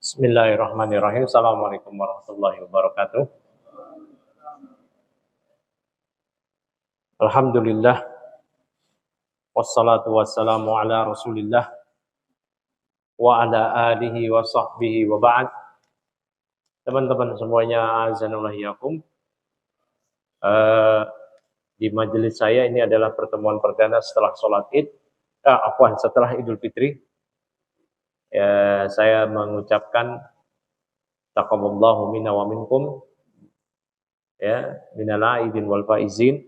Bismillahirrahmanirrahim. Assalamualaikum warahmatullahi wabarakatuh. Alhamdulillah. Wassalatu wassalamu ala rasulillah. Wa ala alihi wa sahbihi wa ba'd. Teman-teman semuanya, azanullah. Di majelis saya ini adalah pertemuan perdana setelah sholat id. Setelah Idul Fitri. Saya mengucapkan taqabbalallahu minna wa minkum minal aidin wal faizin.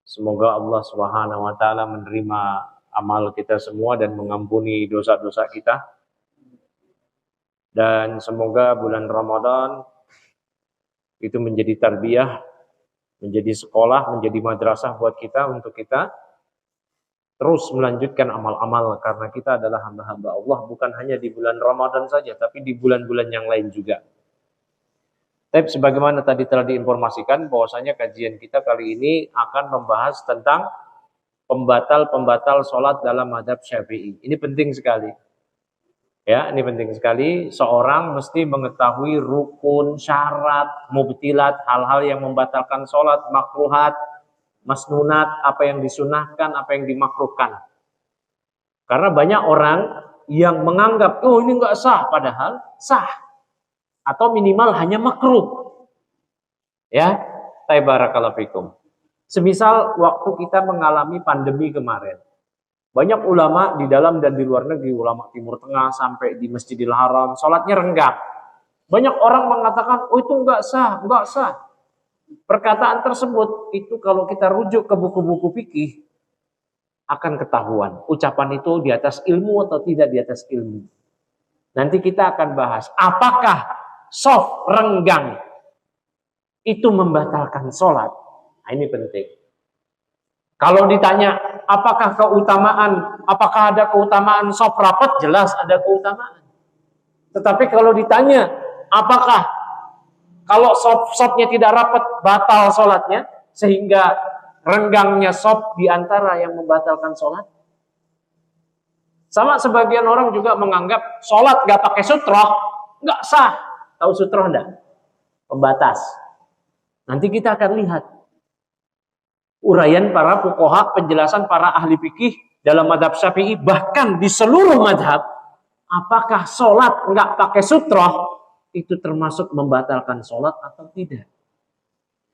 Semoga Allah Subhanahu wa taala menerima amal kita semua dan mengampuni dosa-dosa kita. Dan semoga bulan Ramadan itu menjadi tarbiyah, menjadi sekolah, menjadi madrasah buat kita untuk kita terus melanjutkan amal-amal, karena kita adalah hamba-hamba Allah bukan hanya di bulan Ramadan saja, tapi di bulan-bulan yang lain juga. Tapi sebagaimana tadi telah diinformasikan bahwasanya kajian kita kali ini akan membahas tentang pembatal-pembatal sholat dalam mazhab Syafi'i. Ini penting sekali. Ya, ini penting sekali. Seorang mesti mengetahui rukun, syarat, mubtilat, hal-hal yang membatalkan sholat, makruhat, masnunat, apa yang disunahkan, apa yang dimakruhkan. Karena banyak orang yang menganggap, oh ini enggak sah, padahal sah. Atau minimal hanya makruh. Ya, barakallahu fikum. Semisal waktu kita mengalami pandemi kemarin. Banyak ulama di dalam dan di luar negeri, ulama Timur Tengah sampai di Masjidil Haram, sholatnya renggang. Banyak orang mengatakan, oh itu enggak sah, enggak sah. Perkataan tersebut itu kalau kita rujuk ke buku-buku fikih akan ketahuan ucapan itu di atas ilmu atau tidak di atas ilmu. Nanti kita akan bahas apakah shaf renggang itu membatalkan sholat. Nah, ini penting. Kalau ditanya apakah ada keutamaan shaf rapat, jelas ada keutamaan. Tetapi kalau ditanya apakah kalau shaf-shafnya tidak rapat, batal sholatnya, sehingga renggangnya shaf diantara yang membatalkan sholat. Sama sebagian orang juga menganggap sholat gak pakai sutroh, gak sah. Tahu sutroh enggak? Pembatas. Nanti kita akan lihat uraian para fuqaha, penjelasan para ahli fikih dalam mazhab Syafi'i, bahkan di seluruh mazhab, apakah sholat gak pakai sutroh itu termasuk membatalkan sholat atau tidak.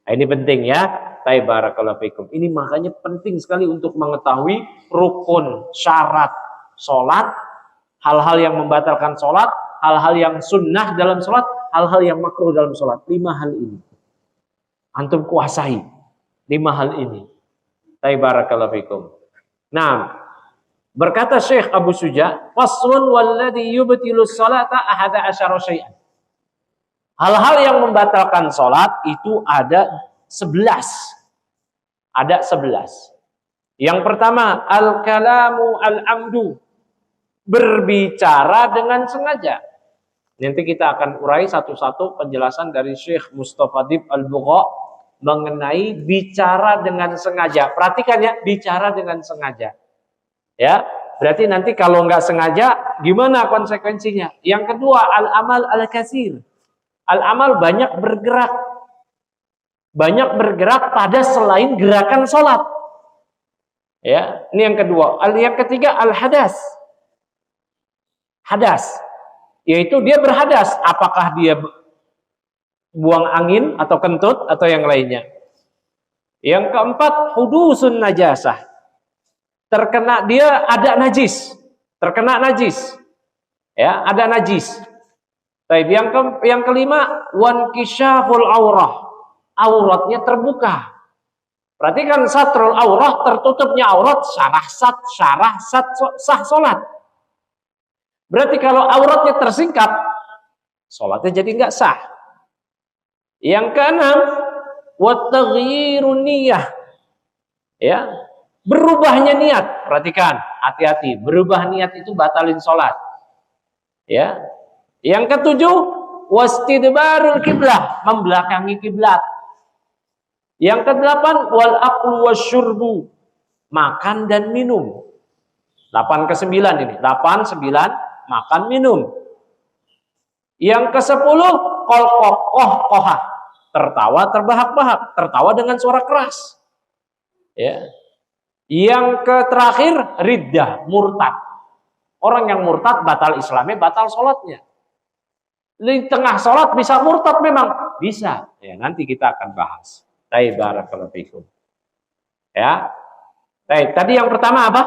Nah, ini penting ya. Barakallahu fikum. Ini makanya penting sekali untuk mengetahui rukun, syarat sholat, hal-hal yang membatalkan sholat, hal-hal yang sunnah dalam sholat, hal-hal yang makruh dalam sholat. 5 hal ini. Antum kuasai 5 hal ini. Barakallahu fikum. Nah, berkata Syekh Abu Suja, faslun walladhi yubtilu sholata ahada asyara syai'an. Hal-hal yang membatalkan sholat itu ada 11. Ada 11. Yang pertama, al-kalamu al-amdu. Berbicara dengan sengaja. Nanti kita akan urai satu-satu penjelasan dari Syekh Mustafadib Al-Bugha mengenai bicara dengan sengaja. Perhatikan ya, bicara dengan sengaja. Ya, berarti nanti kalau nggak sengaja, gimana konsekuensinya? Yang kedua, al-amal al-kasir. Al-amal banyak bergerak. Banyak bergerak pada selain gerakan sholat. Ya, ini yang kedua. Yang ketiga, al-hadas. Hadas. Yaitu dia berhadas. Apakah dia buang angin atau kentut atau yang lainnya. Yang keempat, hudusun najasah. Terkena dia ada najis. Terkena najis. Ya, ada najis. Baik, yang kelima, wankishaful aurah. Auratnya terbuka. Perhatikan satrul aurah, tertutupnya aurat, sah salat. Berarti kalau auratnya tersingkap, salatnya jadi enggak sah. Yang keenam, wattaghyirun niyah. Ya, berubahnya niat. Perhatikan, hati-hati, berubah niat itu batalin salat. Ya. Yang ketujuh, wastidbarul kiblah, membelakangi kiblat. Yang kedelapan, wal aklu wasyurbu, makan dan minum. 8 ke 9 ini, 8, 9, makan minum. Yang ke-10, qalqaqah, tertawa terbahak-bahak, tertawa dengan suara keras. Ya. Yang terakhir, riddah, murtad. Orang yang murtad batal Islamnya, batal sholatnya. Di tengah sholat bisa murtad memang? Bisa. Ya, nanti kita akan bahas. Barakallahu fikum. Ya. Tadi yang pertama apa?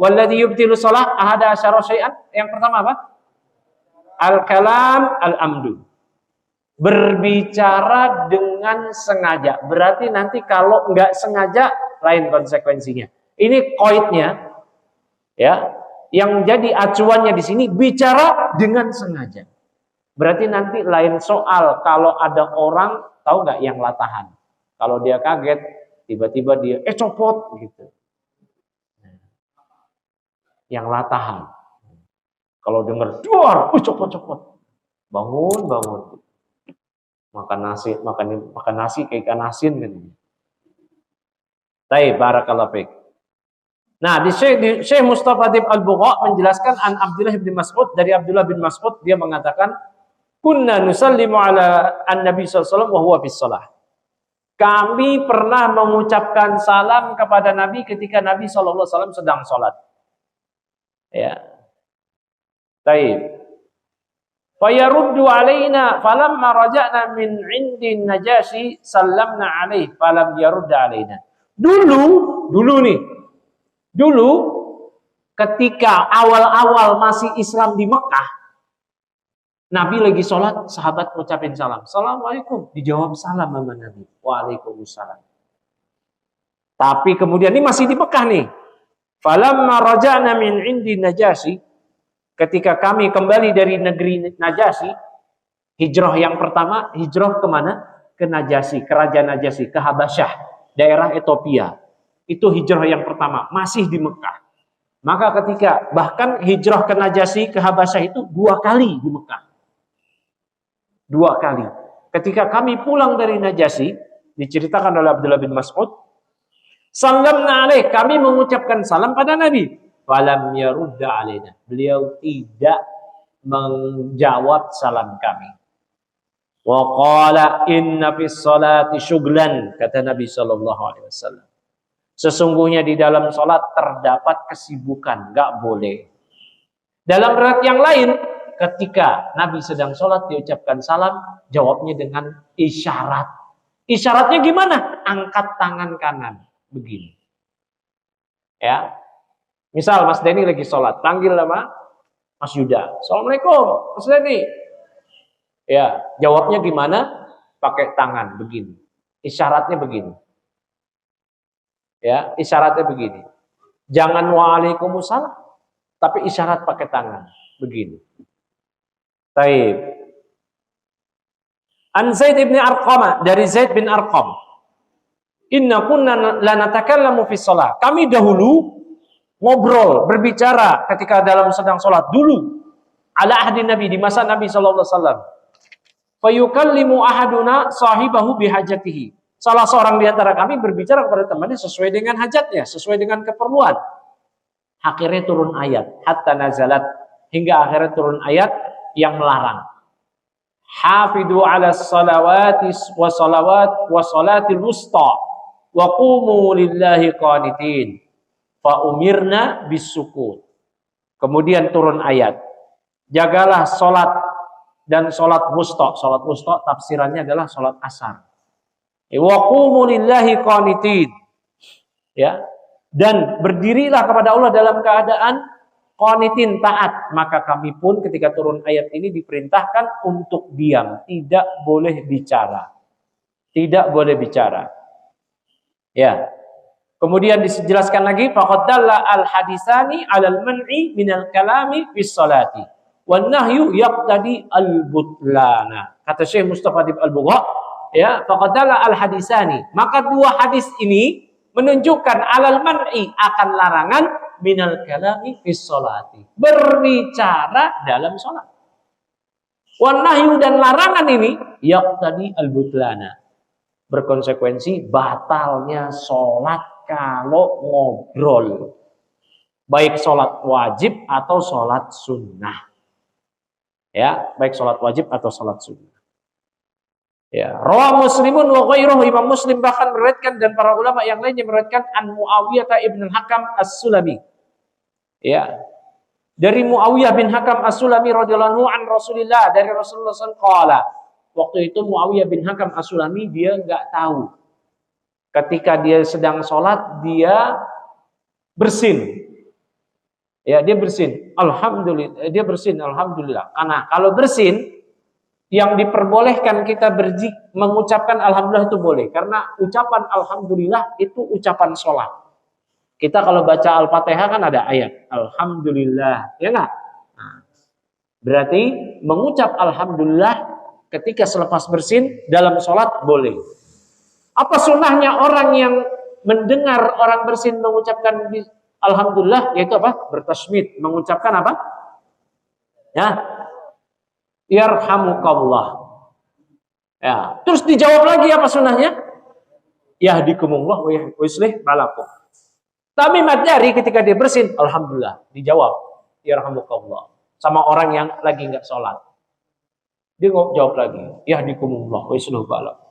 Walladzi yubtilu shalah ahada asyara syai'an. Yang pertama apa? Al-kalam al-amdu. Berbicara dengan sengaja. Berarti nanti kalau enggak sengaja lain konsekuensinya. Ini qaidnya, ya. Yang jadi acuannya di sini bicara dengan sengaja. Berarti nanti lain soal kalau ada orang tahu nggak yang latahan. Kalau dia kaget, tiba-tiba dia copot gitu. Yang latahan. Kalau dengar duar, copot-copot. Bangun. Makan nasi kayak ikan asin kan. Barakallahu fiik. Nah, di Syekh Mustafa Adib Al-Bugha menjelaskan an Abdullah bin Mas'ud, dari Abdullah bin Mas'ud dia mengatakan, "Kunna nusallimu ala an-nabi sallallahu alaihi wasallam wa huwa fis shalah." Kami pernah mengucapkan salam kepada Nabi ketika Nabi sallallahu alaihi wasallam sedang salat. Ya. Baik. Fayaruddu alaina falamma raja'na min 'indi Najasyi sallamna alaihi falam yarudda alaina. Dulu ketika awal-awal masih Islam di Mekah, Nabi lagi sholat, sahabat ngucapin salam. Assalamualaikum. Dijawab salam sama Nabi. Waalaikumsalam. Tapi kemudian ini masih di Mekah nih. Falamma raja'na min 'indi Najasyi, ketika kami kembali dari negeri Najasyi, hijrah yang pertama, hijrah kemana? Ke Najasyi, kerajaan Najasyi, ke Habasyah, daerah Ethiopia. Itu hijrah yang pertama, masih di Mekah. Maka ketika bahkan hijrah ke Najasyi, ke Habasyah itu 2 kali di Mekah. 2 kali. Ketika kami pulang dari Najasyi, diceritakan oleh Abdullah bin Mas'ud, salamna alaih, kami mengucapkan salam pada Nabi. Falam yarudda alaina. Beliau tidak menjawab salam kami. Wa qala inna fis salati syughlan, kata Nabi sallallahu alaihi wasallam. Sesungguhnya di dalam salat terdapat kesibukan, enggak boleh. Dalam riwayat yang lain, ketika Nabi sedang salat diucapkan salam, jawabnya dengan isyarat. Isyaratnya gimana? Angkat tangan kanan, begini. Ya. Misal Mas Denny lagi sholat, panggil nama Mas Yuda. Assalamualaikum, Mas Denny. Ya, jawabnya gimana? Pakai tangan, begini. Isyaratnya begini. Ya, isyaratnya begini. Jangan waalaikumsalam, tapi isyarat pakai tangan, begini. Taib. An Zaid bin Arqam, dari Zaid bin Arqam. Inna kunna la natakallamu fi shalah. Kami dahulu ngobrol, berbicara ketika dalam sedang sholat dulu. Ala ahdi Nabi, di masa Nabi sallallahu alaihi wasallam. Fayukallimu ahaduna sahibahu bihajatihi. Salah seorang di antara kami berbicara kepada temannya sesuai dengan hajatnya, sesuai dengan keperluan. Akhirnya turun ayat, hatta nazalat, hingga akhirnya turun ayat yang melarang. Hafidhu ala salawati wa salatil wusta wa qumu lillahi qanitin. Fa umirna bisukut. Kemudian turun ayat. Jagalah salat dan salat wusta. Salat wusta tafsirannya adalah salat asar. Wa qumu lillahi qanitin. Ya. Dan berdirilah kepada Allah dalam keadaan qanitin, taat. Maka kami pun ketika turun ayat ini diperintahkan untuk diam, tidak boleh bicara. Tidak boleh bicara. Ya. Kemudian dijelaskan lagi, faqad dalla al-hadisani 'alal man'i minal kalami fis salati wan nahyu yaqtadi al-butlana. Kata Syekh Mustafa Adib Al-Bugha, ya, faqad dalla al-hadisani. Maka 2 hadis ini menunjukkan 'alal man'i, akan larangan minal kalami fis salati, berbicara dalam salat. Wan nahyu, dan larangan ini yaqtadi al-butlana, berkonsekuensi batalnya salat kalau ngobrol, baik sholat wajib atau sholat sunnah. Ya, baik sholat wajib atau sholat sunnah. Ya, rawah Muslimun wa ghairuhu, Imam Muslim bahkan meriwayatkan dan para ulama yang lainnya meriwayatkan an Muawiyah ibn Hakam As-Sulami. Ya, dari Muawiyah bin Hakam As-Sulami radhiyallahu anhu an Rasulillah, dari Rasulullah SAW. Waktu itu Muawiyah bin Hakam As-Sulami dia nggak tahu. Ketika dia sedang sholat dia bersin. Ya, dia bersin. Alhamdulillah, dia bersin alhamdulillah. Karena kalau bersin yang diperbolehkan kita mengucapkan alhamdulillah itu boleh. Karena ucapan alhamdulillah itu ucapan sholat. Kita kalau baca Al-Fatihah kan ada ayat alhamdulillah, ya enggak? Nah, berarti mengucap alhamdulillah ketika selepas bersin dalam sholat boleh. Apa sunnahnya orang yang mendengar orang bersin mengucapkan alhamdulillah, yaitu apa? Bertasmid, mengucapkan apa? Ya, yarhamukallah. Ya, terus dijawab lagi apa sunnahnya? Yahdikumullah wa yuslih balakum. Tapi materi ketika dia bersin, alhamdulillah, dijawab yarhamukallah sama orang yang lagi nggak sholat. Dia nggak jawab lagi, yahdikumullah wa yuslih balakum.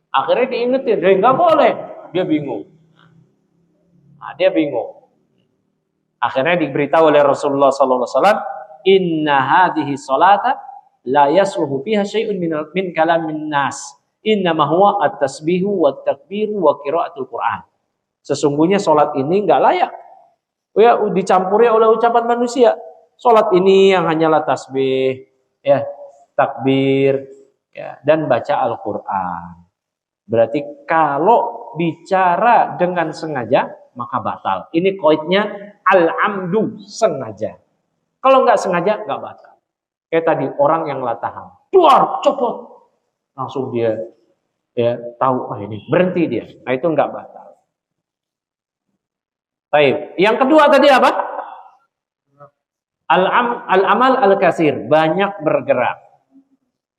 Akhirnya diingetin, dia nggak boleh, dia bingung. Nah, dia bingung. Akhirnya diberitahu oleh Rasulullah SAW, inna hadhihi salata la yasluhu fiha syai'un min kalamin nas. Innama huwa at-tasbihu wat-takbiru wa qiraatul Qur'an. Sesungguhnya salat ini enggak layak ya dicampuri oleh ucapan manusia. Salat ini yang hanyalah tasbih, ya, takbir, ya, dan baca Al-Qur'an. Berarti kalau bicara dengan sengaja maka batal. Ini qaidnya al-amdu, sengaja. Kalau nggak sengaja nggak batal. Kayak tadi orang yang latahan, duar, copot, langsung dia ya tahu ini berhenti dia. Nah itu nggak batal. Baik. Yang kedua tadi apa? Al-amal al-kasir, banyak bergerak.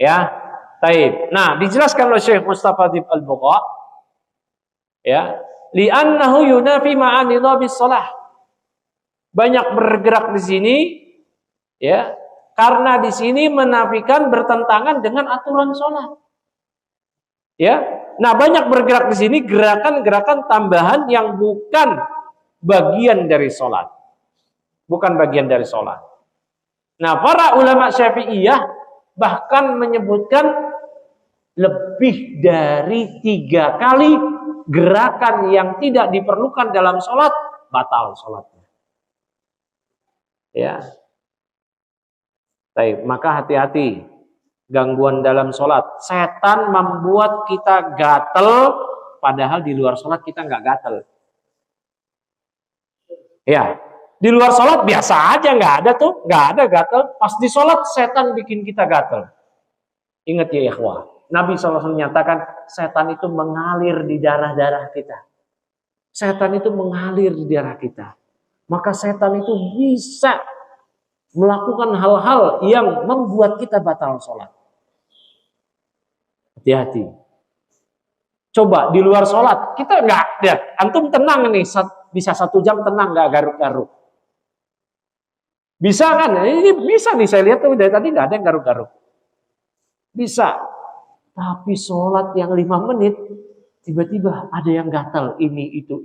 Ya. Baik. Nah, dijelaskan oleh Syekh Mustafa Dzib Al-Buqa, ya, li'annahu yunafi ma'ani dhabis shalah. Banyak bergerak di sini, ya, karena di sini menafikan bertentangan dengan aturan sholat. Ya. Nah, banyak bergerak di sini gerakan-gerakan tambahan yang bukan bagian dari sholat. Bukan bagian dari sholat. Nah, para ulama Syafi'iyah bahkan menyebutkan lebih dari 3 kali gerakan yang tidak diperlukan dalam sholat batal sholatnya. Ya. Baik, maka hati-hati gangguan dalam sholat. Setan membuat kita gatel, padahal di luar sholat kita nggak gatel. Ya, di luar sholat biasa aja, nggak ada tuh, nggak ada gatel. Pas di sholat setan bikin kita gatel. Ingat ya ikhwah, Nabi SAW menyatakan setan itu mengalir di darah-darah kita. Setan itu mengalir di darah kita. Maka setan itu bisa melakukan hal-hal yang membuat kita batal sholat. Hati-hati. Coba di luar sholat, kita nggak ada. Antum tenang nih, bisa 1 jam tenang, nggak garuk-garuk. Bisa kan? Ini bisa nih, saya lihat tuh dari tadi nggak ada yang garuk-garuk. Bisa. Tapi sholat yang 5 menit, tiba-tiba ada yang gatal, ini itu.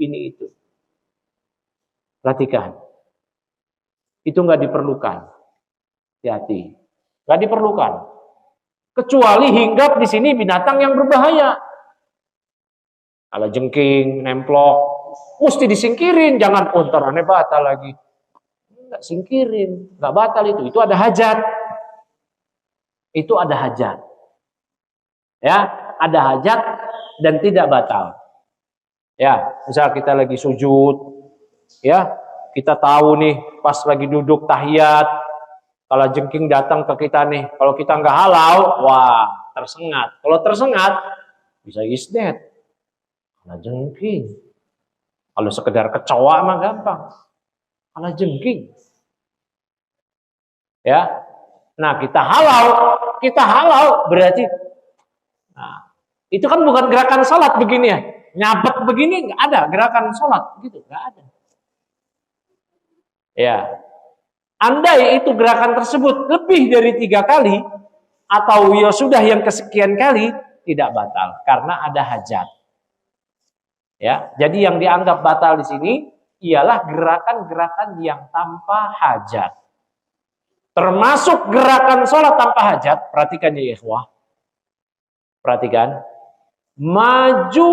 Perhatikan. Itu nggak diperlukan. Hati-hati. Nggak diperlukan. Kecuali hinggap di sini binatang yang berbahaya. Kalau jengking, nemplok, mesti disingkirin. Jangan, ntar aneh batal lagi. Nggak singkirin. Nggak batal itu. Itu ada hajat. Itu ada hajat. Ya, ada hajat dan tidak batal. Ya, misal kita lagi sujud, ya, kita tahu nih pas lagi duduk tahiyat, kalau jengking datang ke kita nih, kalau kita nggak halau, wah tersengat. Kalau tersengat bisa isnet. Kalau jengking, kalau sekedar kecoa mah gampang. Kalau jengking, ya, nah kita halau berarti. Nah, itu kan bukan gerakan sholat begini ya. Nyabet begini nggak ada gerakan sholat gitu, nggak ada. Ya. Andai itu gerakan tersebut lebih dari 3 kali, atau ya sudah yang kesekian kali, tidak batal karena ada hajat. Ya, jadi yang dianggap batal di sini ialah gerakan-gerakan yang tanpa hajat. Termasuk gerakan sholat tanpa hajat. Perhatikan ya ikhwah. Perhatikan. Maju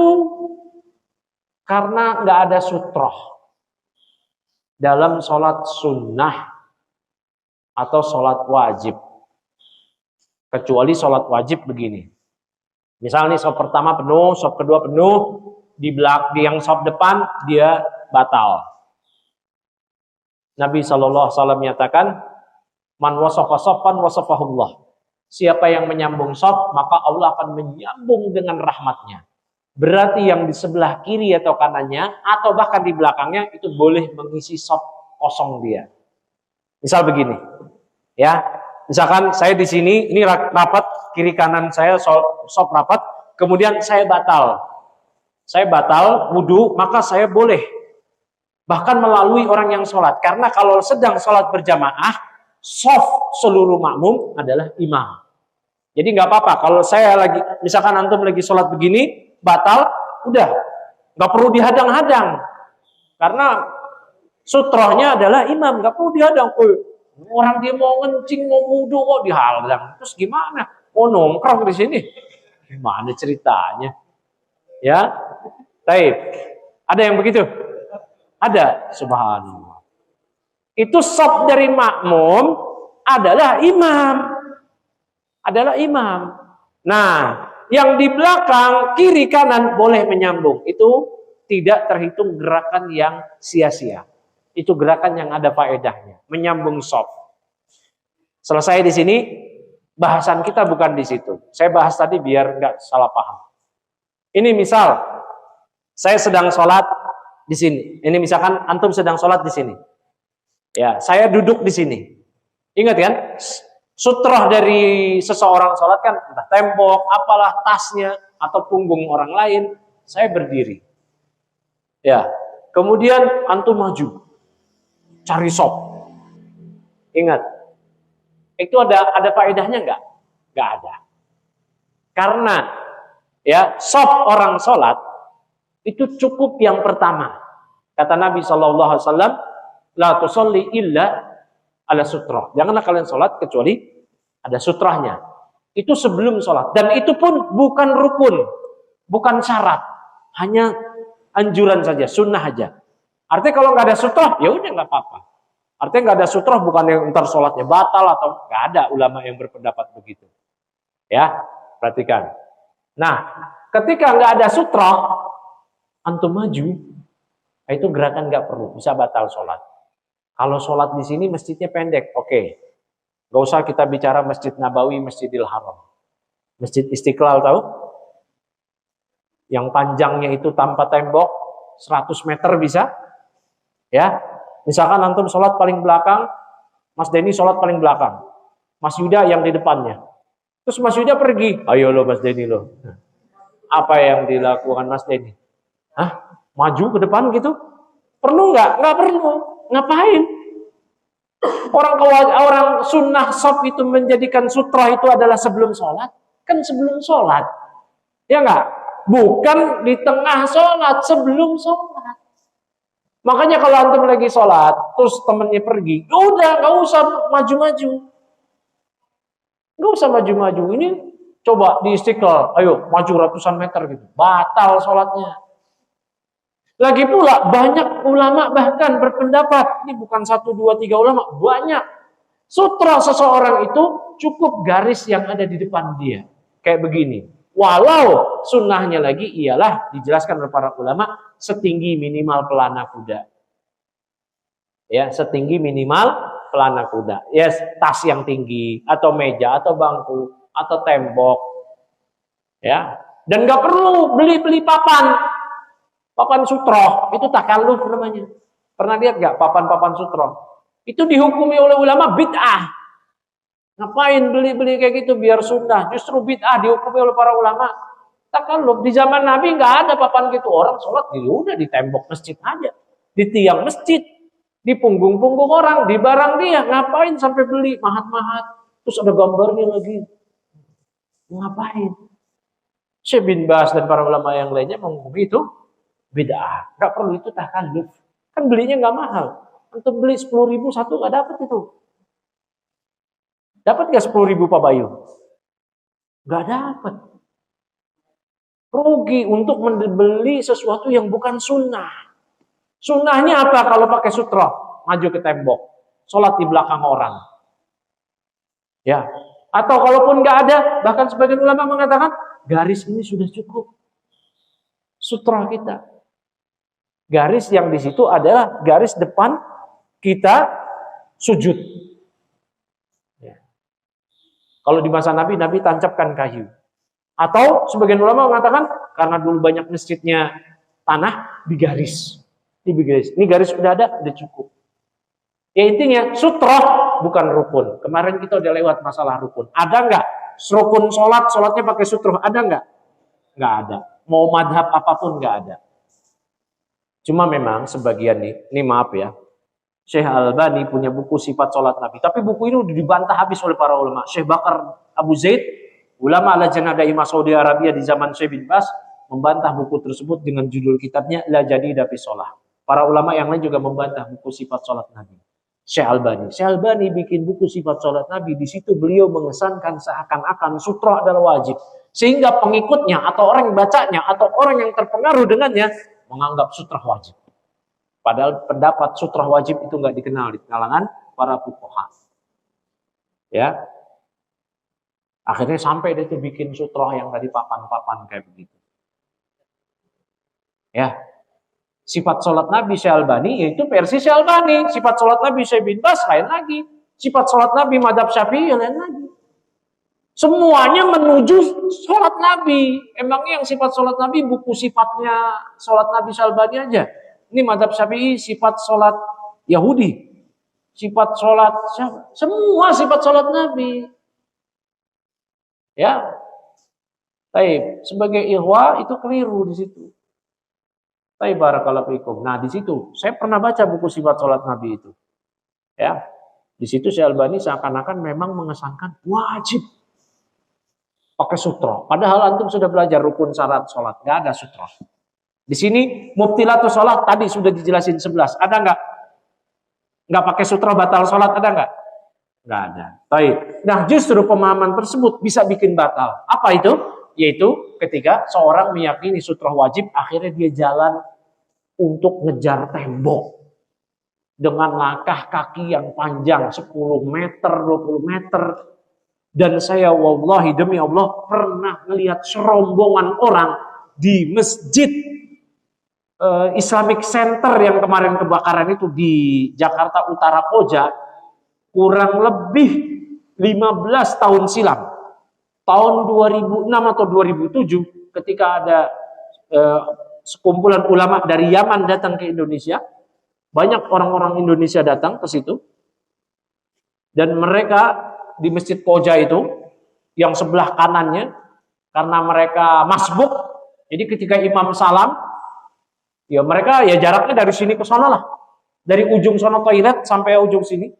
karena nggak ada sutroh dalam sholat sunnah atau sholat wajib. Kecuali sholat wajib begini. Misalnya shop pertama penuh, shop kedua penuh, di yang shop depan dia batal. Nabi SAW menyatakan, man wasafa shofan wasafahullah. Siapa yang menyambung shop, maka Allah akan menyambung dengan rahmatnya. Berarti yang di sebelah kiri atau kanannya, atau bahkan di belakangnya, itu boleh mengisi shop kosong dia. Misal begini, ya, misalkan saya di sini, ini rapat, kiri kanan saya shop rapat, kemudian saya batal wudhu, maka saya boleh bahkan melalui orang yang sholat. Karena kalau sedang sholat berjamaah, shaf seluruh makmum adalah imam. Jadi nggak apa-apa kalau saya lagi, misalkan antum lagi sholat begini, batal, udah nggak perlu dihadang-hadang, karena sutrohnya adalah imam, nggak perlu dihadang. Orang dia mau ngencing, mau wudhu kok dihadang, terus gimana? Oh nongkrong di sini, gimana ceritanya? Ya, baik. Ada yang begitu? Ada, subhanallah. Itu shaf dari makmum adalah imam. Nah, yang di belakang, kiri kanan boleh menyambung. Itu tidak terhitung gerakan yang sia-sia. Itu gerakan yang ada faedahnya, menyambung shaf. Selesai di sini, bahasan kita bukan di situ. Saya bahas tadi biar nggak salah paham. Ini misal, saya sedang sholat di sini. Ini misalkan antum sedang sholat di sini. Ya, saya duduk di sini. Ingat kan? Sutroh dari seseorang sholat kan entah tembok, apalah tasnya atau punggung orang lain. Saya berdiri. Ya, kemudian antum maju, cari shop. Ingat, itu ada faedahnya nggak? Nggak ada. Karena ya, shop orang sholat itu cukup yang pertama. Kata Nabi SAW, la tusalli illa ala sutroh. Janganlah kalian sholat kecuali ada sutrahnya. Itu sebelum sholat. Dan itu pun bukan rukun, bukan syarat, hanya anjuran saja, sunnah aja. Artinya kalau nggak ada sutroh, ya udah nggak apa-apa. Artinya nggak ada sutroh bukan yang ntar sholatnya batal atau nggak ada ulama yang berpendapat begitu. Ya, perhatikan. Nah, ketika nggak ada sutroh, antum maju, itu gerakan nggak perlu, bisa batal sholat. Kalau sholat di sini masjidnya pendek, oke. Nggak usah kita bicara Masjid Nabawi, Masjidil Haram. Masjid Istiqlal tahu? Yang panjangnya itu tanpa tembok, 100 meter bisa. Ya, misalkan antum sholat paling belakang, Mas Denny sholat paling belakang, Mas Yuda yang di depannya. Terus Mas Yuda pergi, ayo lo Mas Denny lo. Apa yang dilakukan Mas Denny? Hah? Maju ke depan gitu? Perlu nggak? Nggak perlu. Ngapain? Orang sunnah shaf itu menjadikan sutra itu adalah sebelum sholat. Kan sebelum sholat. Ya nggak? Bukan di tengah sholat, sebelum sholat. Makanya kalau antum lagi sholat, terus temennya pergi, udah nggak usah maju-maju. Nggak usah maju-maju. Ini coba di Istiqlal, ayo maju ratusan meter gitu. Batal sholatnya. Lagi pula banyak ulama bahkan berpendapat, ini bukan 1, 2, 3 ulama, banyak. Sutra seseorang itu cukup garis yang ada di depan dia. Kayak begini. Walau sunnahnya lagi ialah dijelaskan oleh para ulama setinggi minimal pelana kuda. Ya, setinggi minimal pelana kuda. Ya, tas yang tinggi atau meja atau bangku atau tembok. Ya, dan nggak perlu beli papan. Papan sutroh, itu takalluf namanya. Pernah lihat gak papan-papan sutroh? Itu dihukumi oleh ulama bid'ah. Ngapain beli-beli kayak gitu biar sunnah? Justru bid'ah dihukumi oleh para ulama. Takalluf. Di zaman Nabi gak ada papan gitu. Orang sholat udah di tembok masjid aja. Di tiang masjid. Di punggung-punggung orang, di barang dia. Ngapain sampai beli mahat-mahat? Terus ada gambarnya lagi. Ngapain? Syekh bin Baz dan para ulama yang lainnya menghukumi itu bid'ah. Nggak perlu itu takalluf. Kan belinya nggak mahal. Untuk beli 10.000 satu nggak dapat itu. Dapat nggak 10.000 Pak Bayu? Nggak dapat. Rugi untuk membeli sesuatu yang bukan sunnah. Sunnahnya apa kalau pakai sutra? Maju ke tembok. Sholat di belakang orang. Ya. Atau kalaupun nggak ada, bahkan sebagian ulama mengatakan, garis ini sudah cukup. Sutra kita. Garis yang di situ adalah garis depan kita sujud. Ya. Kalau di masa Nabi, Nabi tancapkan kayu. Atau sebagian ulama mengatakan, karena dulu banyak masjidnya tanah, digaris. Ini garis sudah ada, sudah cukup. Ya intinya, sutra bukan rukun. Kemarin kita udah lewat masalah rukun. Ada nggak? Rukun sholatnya pakai sutra, ada nggak? Nggak ada. Mau madhab apapun nggak ada. Cuma memang sebagian ini maaf ya, Syekh Al-Albani punya buku sifat sholat Nabi. Tapi buku ini udah dibantah habis oleh para ulama. Syekh Bakar Abu Zaid, ulama Lajnah Daimah Saudi Arabia di zaman Syekh bin Baz, membantah buku tersebut dengan judul kitabnya La Jadida fi Shalah. Para ulama yang lain juga membantah buku sifat sholat Nabi. Syekh Albani bikin buku sifat sholat Nabi. Di situ beliau mengesankan seakan-akan sutra adalah wajib. Sehingga pengikutnya atau orang yang bacanya atau orang yang terpengaruh dengannya menganggap sutra wajib. Padahal pendapat sutra wajib itu nggak dikenal di kalangan para fuqaha. Ya. Akhirnya sampai dia tuh bikin sutra yang tadi papan-papan kayak begitu. Ya. Sifat sholat Nabi Syekh Albani yaitu versi Syekh Albani. Sifat sholat Nabi Syekh bin Baz lain lagi. Sifat sholat Nabi madhab Syafi'i lain lagi. Semuanya menuju sholat Nabi. Emangnya yang sifat sholat Nabi buku sifatnya sholat Nabi Syekh Albani aja. Ini madhab Syafi'i sifat sholat Yahudi. Sifat sholat semua sifat sholat Nabi. Ya. Baik, sebagai ikhwah itu keliru di situ. Baik, barakallahu fikum. Nah, di situ saya pernah baca buku sifat sholat Nabi itu. Ya. Di situ Syekh Albani seakan-akan memang mengesankan wajib pakai sutra. Padahal antum sudah belajar rukun syarat sholat, nggak ada sutra. Di sini mubtilatus sholat tadi sudah dijelasin 11. Ada nggak? Nggak pakai sutra batal sholat ada nggak? Nggak ada. Baik. Nah, justru pemahaman tersebut bisa bikin batal. Apa itu? Yaitu ketika seorang meyakini sutra wajib, akhirnya dia jalan untuk ngejar tembok dengan langkah kaki yang panjang 10 meter, 20 meter. Dan saya wallahi demi Allah pernah melihat serombongan orang di masjid Islamic Center yang kemarin kebakaran itu di Jakarta Utara Koja, kurang lebih 15 tahun silam. Tahun 2006 atau 2007 ketika ada sekumpulan ulama dari Yaman datang ke Indonesia, banyak orang-orang Indonesia datang ke situ, dan mereka di Masjid Koja itu yang sebelah kanannya, karena mereka masbuk, jadi ketika imam salam, ya mereka ya jaraknya dari sini ke sana lah, dari ujung sana toilet sampai ujung sini.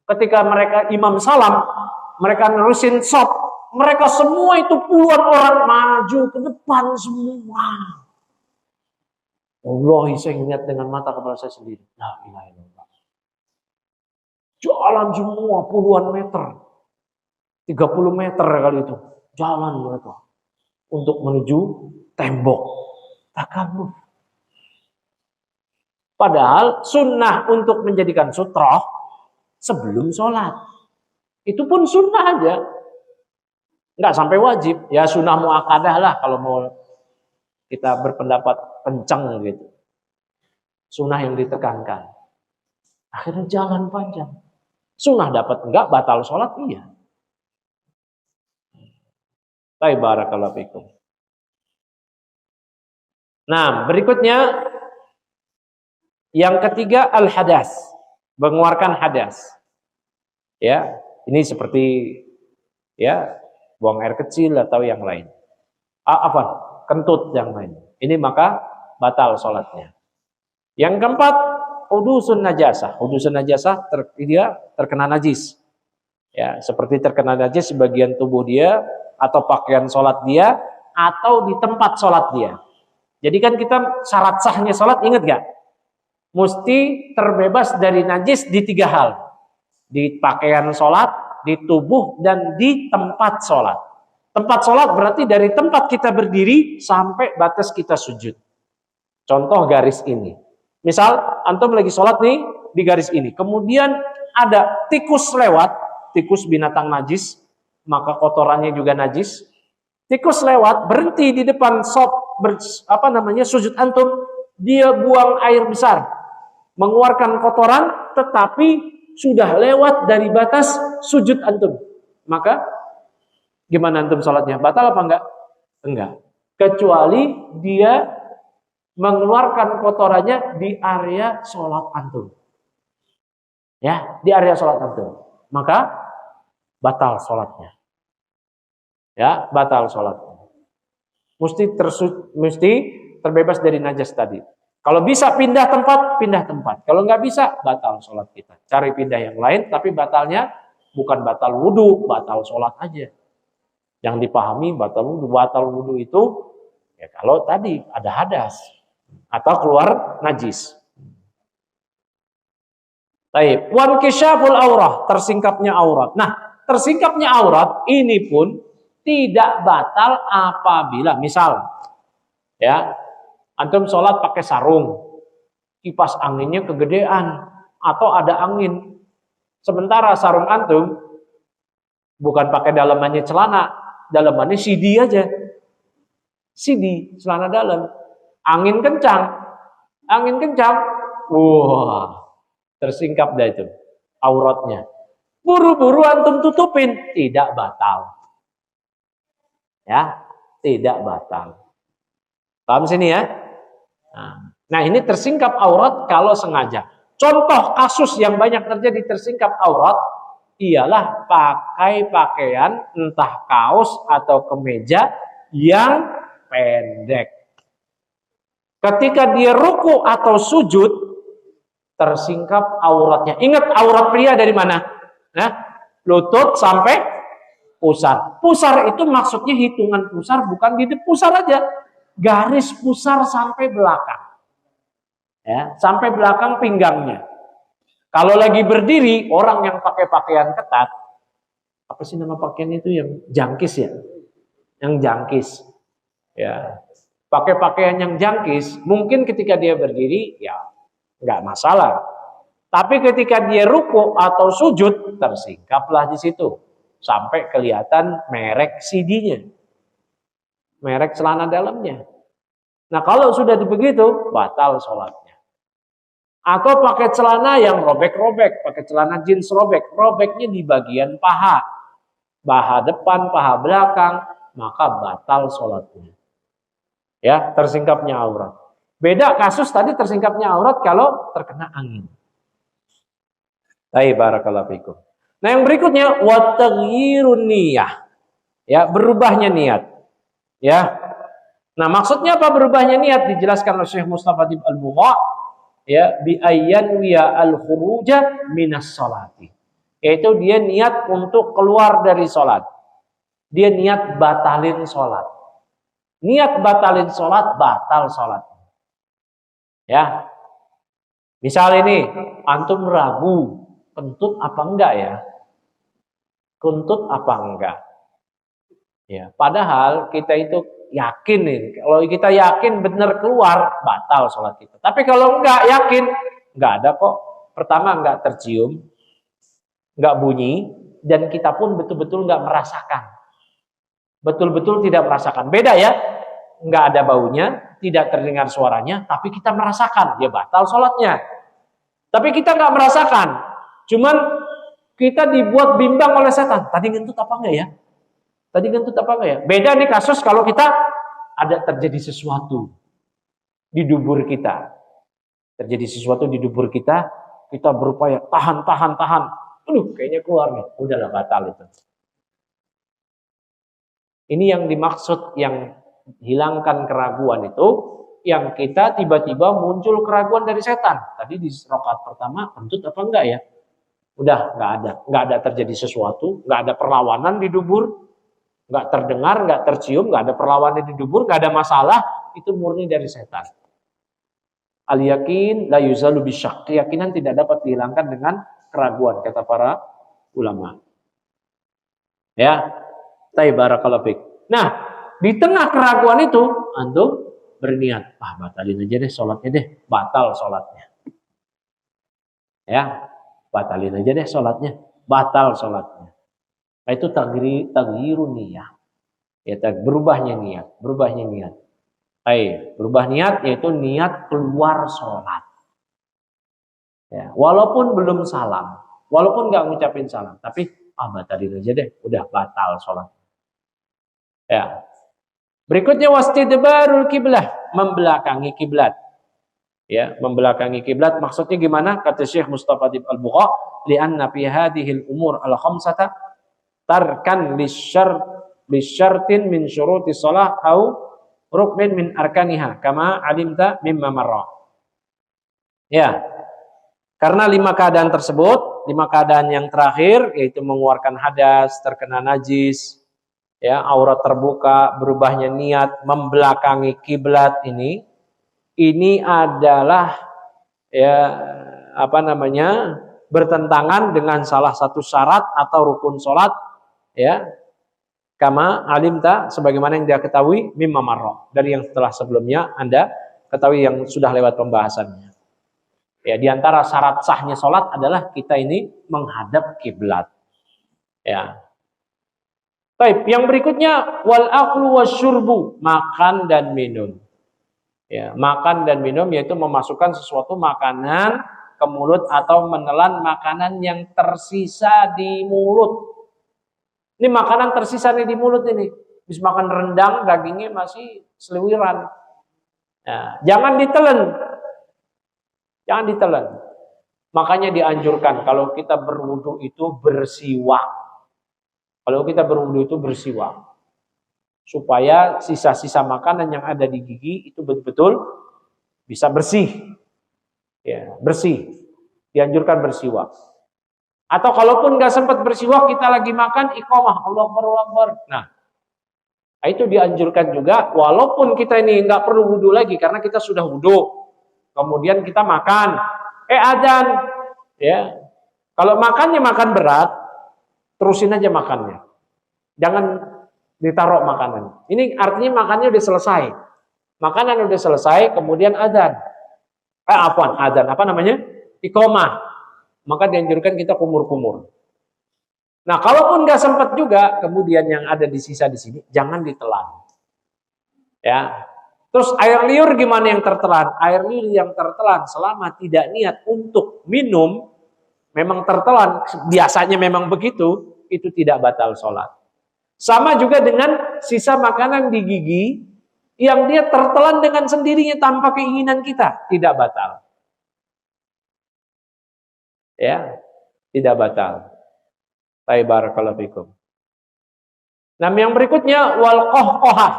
Ketika mereka imam salam, mereka nerusin shot. Mereka semua itu puluhan orang maju ke depan semua. Wallahi saya ingat dengan mata kepala saya sendiri. La ilaha illallah. Jalan semua puluhan meter. 30 meter kali itu. Jalan mereka. Untuk menuju tembok. Takabur. Padahal sunnah untuk menjadikan sutra sebelum sholat. Itu pun sunnah aja. Enggak sampai wajib. Ya sunnah muakkadah lah kalau mau kita berpendapat kencang gitu. Sunnah yang ditekankan. Akhirnya jalan panjang. Sunnah dapat enggak, batal sholat iya. Baik, barakallahu fikum. Nah, berikutnya yang ketiga al-hadas, mengeluarkan hadas. Ya, ini seperti ya buang air kecil atau yang lain. Kentut yang lain. Ini maka batal sholatnya. Yang keempat, hudusun najasah. Hudusun najasah dia terkena najis. Ya, seperti terkena najis di bagian tubuh dia atau pakaian sholat dia atau di tempat sholat dia. Jadi kan kita syarat sahnya sholat ingat gak? Mesti terbebas dari najis di 3 hal. Di pakaian sholat, di tubuh, dan di tempat sholat. Tempat sholat berarti dari tempat kita berdiri sampai batas kita sujud. Contoh garis ini. Misal antum lagi sholat nih di garis ini. Kemudian ada tikus lewat, tikus binatang najis, maka kotorannya juga najis. Tikus lewat berhenti di depan sujud antum, dia buang air besar, mengeluarkan kotoran, tetapi sudah lewat dari batas sujud antum. Maka gimana antum sholatnya? Batal apa enggak? Enggak. Kecuali dia mengeluarkan kotorannya di area sholat antum. Ya, di area sholat antum. Maka batal sholatnya. Ya, batal sholatnya. Mesti terbebas dari najas tadi. Kalau bisa pindah tempat, pindah tempat. Kalau nggak bisa, batal sholat kita. Cari pindah yang lain, tapi batalnya bukan batal wudhu, batal sholat aja. Yang dipahami batal wudhu itu ya kalau tadi ada hadas atau keluar najis. Baik, wan kisyaful aurah, tersingkapnya aurat. Nah, tersingkapnya aurat ini pun tidak batal apabila misal ya antum sholat pakai sarung, kipas anginnya kegedean atau ada angin. Sementara sarung antum bukan pakai dalamannya celana, dalamannya CD aja. CD, celana dalam. Angin kencang. Wah, tersingkap dah itu auratnya. Buru-buru antum tutupin, tidak batal. Ya, tidak batal. Paham sini ya? Nah, ini tersingkap aurat kalau sengaja. Contoh kasus yang banyak terjadi tersingkap aurat ialah pakai pakaian entah kaos atau kemeja yang pendek. Ketika dia ruku atau sujud tersingkap auratnya. Ingat aurat pria dari mana? Nah, lutut sampai pusar. Pusar itu maksudnya hitungan pusar bukan di pusar aja. Garis pusar sampai belakang. Ya, sampai belakang pinggangnya. Kalau lagi berdiri, orang yang pakai pakaian ketat, apa sih nama pakaian itu yang jangkis ya? Yang jangkis. Ya. Pakai pakaian yang jangkis, mungkin ketika dia berdiri, ya nggak masalah. Tapi ketika dia ruku atau sujud, tersingkaplah di situ. Sampai kelihatan merek CD-nya. Merek celana dalamnya. Nah kalau sudah begitu, batal sholatnya. Atau pakai celana yang robek-robek, pakai celana jeans robek. Robeknya di bagian paha. Paha depan, paha belakang, maka batal sholatnya. Ya, tersingkapnya aurat. Beda kasus tadi tersingkapnya aurat kalau terkena angin. Baik, barakallahu fikum. Nah yang berikutnya wataghyirun niyah. Ya, berubahnya niat. Ya. Nah, maksudnya apa berubahnya niat? Dijelaskan oleh Syekh Mustafa Al-Bugha ya, bi ayyan wiya al-khuruja minas salati. Yaitu dia niat untuk keluar dari salat. Dia niat batalin salat. Niat batalin salat, batal salat. Ya. Misal ini antum ragu, kentut apa enggak ya? Kentut apa enggak? Ya, padahal kita itu yakin nih, kalau kita yakin benar keluar, batal sholat kita. Tapi kalau enggak yakin, enggak ada kok. Pertama enggak tercium, enggak bunyi, dan kita pun betul-betul enggak merasakan. Betul-betul tidak merasakan. Beda ya, enggak ada baunya, tidak terdengar suaranya, tapi kita merasakan, dia batal sholatnya. Tapi kita enggak merasakan, cuman kita dibuat bimbang oleh setan. Tadi ngentut apa enggak ya? Tadi ngentut apa enggak ya? Beda nih kasus kalau kita ada terjadi sesuatu di dubur kita. Terjadi sesuatu di dubur kita, kita berupaya tahan. Aduh, kayaknya keluar nih. Udahlah batal itu. Ini yang dimaksud yang hilangkan keraguan itu yang kita tiba-tiba muncul keraguan dari setan. Tadi di rakaat pertama kentut apa enggak ya? Udah nggak ada terjadi sesuatu, nggak ada perlawanan di dubur, nggak terdengar, nggak tercium, nggak ada perlawanan di dubur, nggak ada masalah, itu murni dari setan. Al yakin la yuzalu bisyak. Keyakinan tidak dapat dihilangkan dengan keraguan, kata para ulama. Ya, barakallahu fik. Nah, di tengah keraguan itu, antum berniat, batalin aja deh sholatnya deh, batal sholatnya. Ya, batalin aja deh sholatnya, batal sholatnya. Nah, itu taghyiru niyah. Ya, berubahnya niat. Berubah niat yaitu niat keluar sholat. Ya, walaupun belum salam, walaupun nggak ngucapin salam, tapi batalin aja deh, udah batal sholat. Ya. Berikutnya wastidbarul kiblah, membelakangi kiblat. Ya, membelakangi kiblat maksudnya gimana? Kata Syekh Mustafa Al-Bugha, li'anna fi hadhil umur al-khamsata tarkan lisyartin min syuruti shalah au ruknin min arkaniha kama alimta mimma marra. Ya. Karena 5 keadaan tersebut, 5 keadaan yang terakhir yaitu mengeluarkan hadas, terkena najis, ya, aurat terbuka, berubahnya niat, membelakangi kiblat ini adalah ya bertentangan dengan salah satu syarat atau rukun sholat, ya, kama alimta, sebagaimana yang dia ketahui mimma marra, dari yang setelah sebelumnya Anda ketahui yang sudah lewat pembahasannya. Ya, di antara syarat sahnya sholat adalah kita ini menghadap kiblat. Ya. Baik, yang berikutnya wal aklu wasyurbu, makan dan minum. Ya, makan dan minum yaitu memasukkan sesuatu makanan ke mulut atau menelan makanan yang tersisa di mulut. Ini makanan tersisa nih di mulut ini. Habis makan rendang, dagingnya masih seliwiran. Nah, jangan ditelan. Jangan ditelan. Makanya dianjurkan kalau kita berwudu itu bersiwak. Kalau kita berwudu itu bersiwak. Supaya sisa-sisa makanan yang ada di gigi itu betul-betul bisa bersih. Ya, bersih. Dianjurkan bersiwak. Atau kalaupun nggak sempat bersiwak, kita lagi makan, iqamah, Allahu Akbar. Nah, itu dianjurkan juga, walaupun kita ini nggak perlu wudu lagi, karena kita sudah wudu. Kemudian kita makan, adzan, ya. Kalau makannya makan berat, terusin aja makannya. Jangan ditaruh makanan. Ini artinya makannya udah selesai. Makanan udah selesai, kemudian adzan. Adzan, apa namanya? Iqamah. Maka dianjurkan kita kumur-kumur. Nah, kalaupun nggak sempat juga, kemudian yang ada di sisa di sini, jangan ditelan. Ya. Terus air liur gimana yang tertelan? Air liur yang tertelan selama tidak niat untuk minum, memang tertelan, biasanya memang begitu, itu tidak batal sholat. Sama juga dengan sisa makanan di gigi, yang dia tertelan dengan sendirinya tanpa keinginan kita, tidak batal. Ya, tidak batal. Barakallahu fikum. Nah, yang berikutnya wal qahqahah,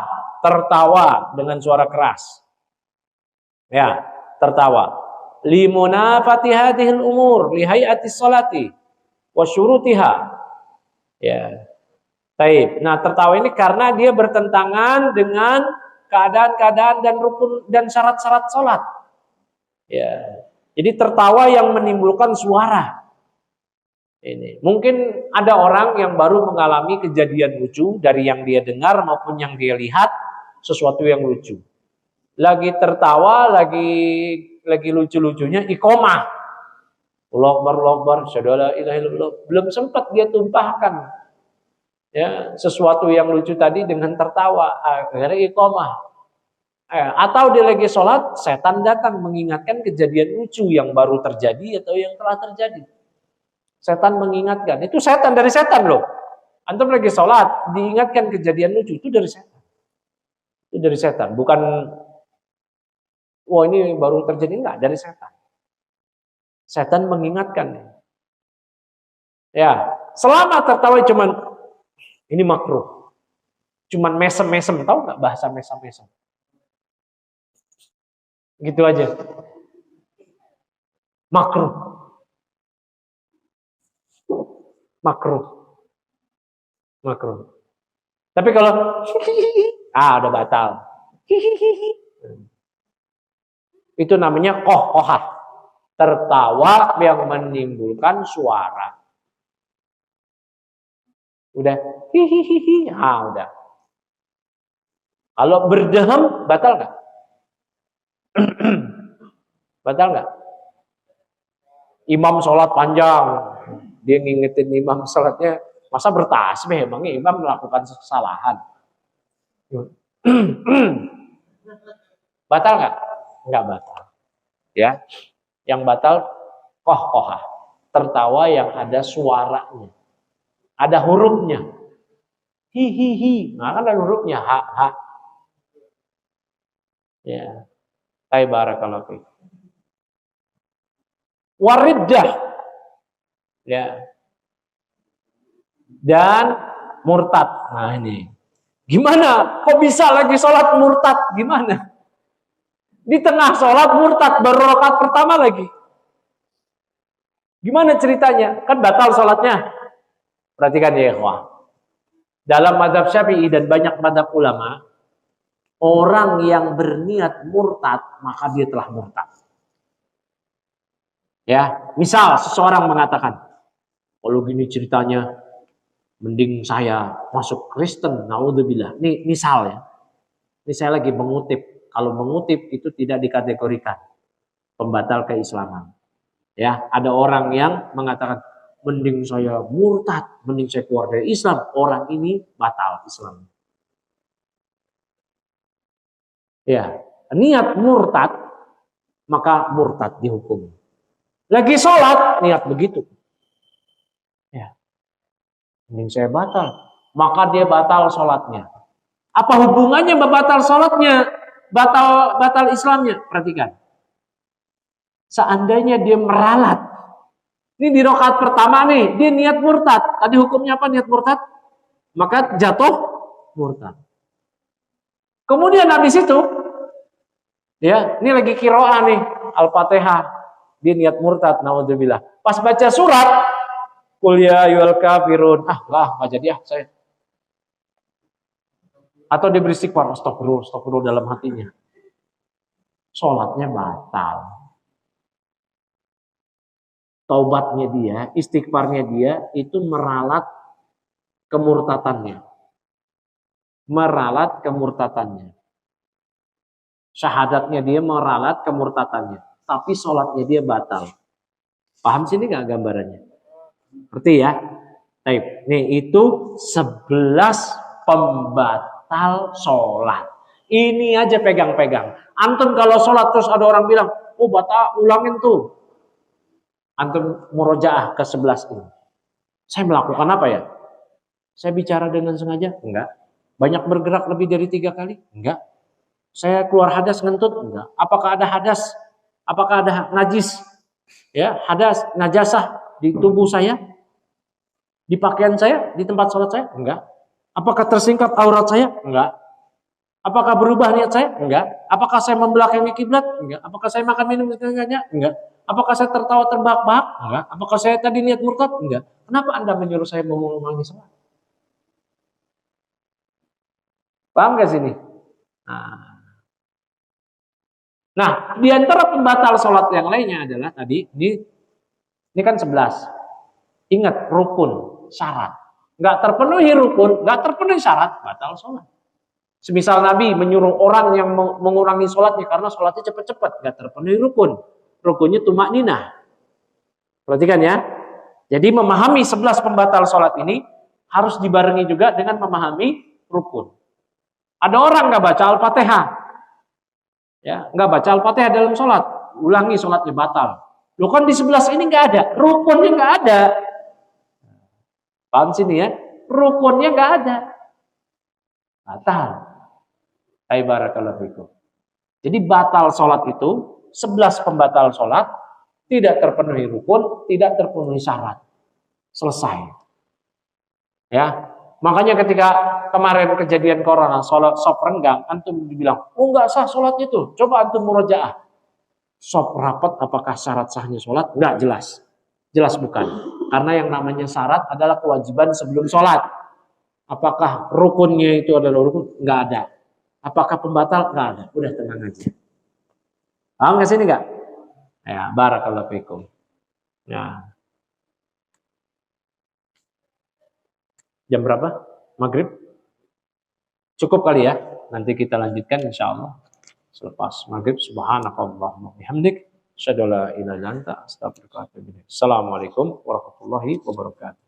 tertawa dengan suara keras. Ya, tertawa. Limunafati hadhil umur li hayati sholati wa syurutiha. Ya. Baik. Nah, tertawa ini karena dia bertentangan dengan keadaan-keadaan dan rukun dan syarat-syarat sholat. Ya. Jadi tertawa yang menimbulkan suara. Ini mungkin ada orang yang baru mengalami kejadian lucu dari yang dia dengar maupun yang dia lihat, sesuatu yang lucu. Lagi tertawa, lagi lucu-lucunya iqamah. Allahu Akbar, syahadu la ilaha illallah. Belum sempat dia tumpahkan ya sesuatu yang lucu tadi dengan tertawa, akhirnya iqamah. Atau dia lagi sholat, setan datang mengingatkan kejadian lucu yang baru terjadi atau yang telah terjadi. Setan mengingatkan, itu setan dari setan loh. Antum lagi sholat, diingatkan kejadian lucu, itu dari setan. Itu dari setan, bukan wah ini baru terjadi, enggak, dari setan. Setan mengingatkan. Ya, selama tertawa cuman ini makruh. Cuman mesem-mesem, tahu enggak bahasa mesem-mesem? Gitu aja. Makruh. Makruh. Makruh. Tapi kalau udah batal. Itu namanya koh-kohah. Tertawa yang menimbulkan suara. Udah hihihi, udah. Kalau berdehem batal nggak? Batal nggak? Imam sholat panjang, dia ngingetin imam sholatnya, masa bertasbih? Emangnya imam melakukan kesalahan? Batal nggak? Nggak batal. Ya, yang batal koh-kohah, tertawa yang ada suaranya, ada hurufnya, hihihi, nah kan ada hurufnya, ha. Ya, barakallahu fiik. Wariddah, ya, dan murtad. Nah ini, gimana? Kok bisa lagi sholat murtad? Gimana? Di tengah sholat murtad, baru rakaat pertama lagi. Gimana ceritanya? Kan batal sholatnya. Perhatikan ya ikhwah. Dalam mazhab Syafi'i dan banyak mazhab ulama, orang yang berniat murtad, maka dia telah murtad. Ya, misal seseorang mengatakan, kalau gini ceritanya, mending saya masuk Kristen, naudzubillah. Ini misal ya. Ini saya lagi mengutip. Kalau mengutip itu tidak dikategorikan pembatal keislaman. Ya, ada orang yang mengatakan, mending saya murtad, mending saya keluar dari Islam. Orang ini batal Islam. Ya, niat murtad, maka murtad dihukum. Lagi sholat, niat begitu. Ya, mending saya batal, maka dia batal sholatnya. Apa hubungannya batal sholatnya, batal Islamnya? Perhatikan. Seandainya dia meralat, ini di rakaat pertama nih, dia niat murtad. Tadi hukumnya apa niat murtad? Maka jatuh murtad. Kemudian habis itu, ya, ini lagi qiraah nih, Al-Fatihah. Dia niat murtad, naudzubillah. Pas baca surat, qul ya ayyuhal kafirun. Enggak jadi saya. Atau dia beristighfar, astagfirullah dalam hatinya. Sholatnya batal. Taubatnya dia, istighfarnya dia, itu meralat kemurtatannya. Meralat kemurtatannya. Syahadatnya dia meralat kemurtatannya. Tapi sholatnya dia batal. Paham sini nggak gambarannya? Ngerti ya? Baik. Nih itu 11 pembatal sholat. Ini aja pegang-pegang. Antum kalau sholat terus ada orang bilang, oh batal, ulangin tuh. Antum murojaah ke 11 ini. Saya melakukan apa ya? Saya bicara dengan sengaja? Enggak. Banyak bergerak lebih dari 3 kali? Enggak. Saya keluar hadas ngentut? Enggak. Apakah ada hadas? Apakah ada najis? Ya, hadas, najasah di tubuh saya? Di pakaian saya? Di tempat sholat saya? Enggak. Apakah tersingkap aurat saya? Enggak. Apakah berubah niat saya? Enggak. Apakah saya membelakangi kiblat? Enggak. Apakah saya makan minum setengahnya? Enggak. Apakah saya tertawa terbahak-bahak? Enggak. Apakah saya tadi niat murtad? Enggak. Kenapa Anda menyuruh saya mengulangi sholat? Paham gak sini? Nah, di antara pembatal sholat yang lainnya adalah tadi, ini kan 11. Ingat, rukun, syarat. Nggak terpenuhi rukun, nggak terpenuhi syarat, batal sholat. Semisal Nabi menyuruh orang yang mengurangi sholatnya karena sholatnya cepat-cepat, nggak terpenuhi rukun. Rukunnya tumakninah. Perhatikan ya. Jadi memahami 11 pembatal sholat ini harus dibarengi juga dengan memahami rukun. Ada orang nggak baca Al-Fatihah. Ya, nggak baca Al-Fatihah dalam sholat, ulangi sholatnya batal. Loh kan di 11 ini nggak ada, rukunnya nggak ada. Paham sini ya? Rukunnya nggak ada, batal. Barakallahu fikum. Jadi batal sholat itu 11 pembatal sholat, tidak terpenuhi rukun, tidak terpenuhi syarat, selesai. Ya, makanya ketika kemarin kejadian corona, sholat sop renggang, antum dibilang, oh nggak sah sholatnya tuh. Coba antum murojaah. sop rapat apakah syarat sahnya sholat? Enggak jelas. Jelas bukan. Karena yang namanya syarat adalah kewajiban sebelum sholat. Apakah rukunnya itu adalah rukun? Enggak ada. Apakah pembatal? Enggak ada. Udah tenang aja. Paham nggak sini enggak? Ya, barakallahu fikum. Nah. Jam berapa? Maghrib? Cukup kali ya. Nanti kita lanjutkan insya Allah. Selepas maghrib. Subhanakallahumma bihamdik. Asyhadu an la ilaha illa anta astaghfiruka wa atubu ilaik. Assalamualaikum warahmatullahi wabarakatuh.